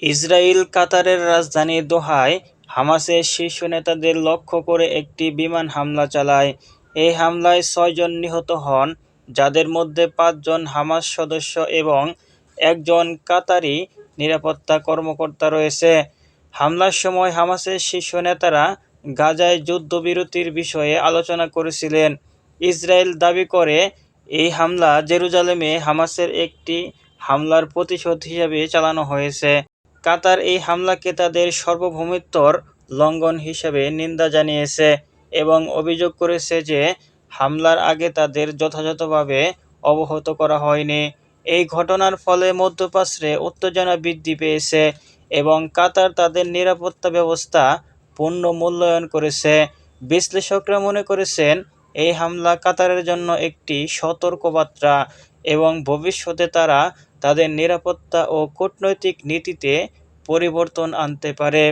Israel কাতারের রাজধানী দোহায় হামাসের শীর্ষ নেতাদের লক্ষ্য করে একটি বিমান হামলা চালায়। এই হামলায় ৬ জন নিহত হন, যাদের মধ্যে ৫ জন হামাস সদস্য এবং একজন কাতারি নিরাপত্তা কর্মকর্তা রয়েছে। হামলার সময় হামাসের শীর্ষ নেতারা গাজায় যুদ্ধবিরতির বিষয়ে আলোচনা করেছিলেন। ইসরায়েল দাবি করে এই হামলা জেরুজালেমে হামাসের একটি হামলার প্রতিশোধ হিসেবে চালানো হয়েছে। কাতার এই হামলাকে তাদের সার্বভৌমত্বের লঙ্ঘন হিসেবে নিন্দা জানিয়েছে এবং অভিযোগ করেছে যে হামলার আগে তাদের যথাযথভাবে অবহিত করা হয়নি। এই ঘটনার ফলে মধ্যপ্রাচ্যে উত্তেজনা বৃদ্ধি পেয়েছে এবং কাতার তাদের নিরাপত্তা ব্যবস্থা পুনর্মূল্যায়ন করেছে। বিশ্লেষকরা মনে করছেন, এই হামলা কাতারের জন্য একটি সতর্কবার্তা এবং ভবিষ্যতে তারা তাদের নিরাপত্তা ও কূটনৈতিক নীতিতে পরিবর্তন আনতে পারে।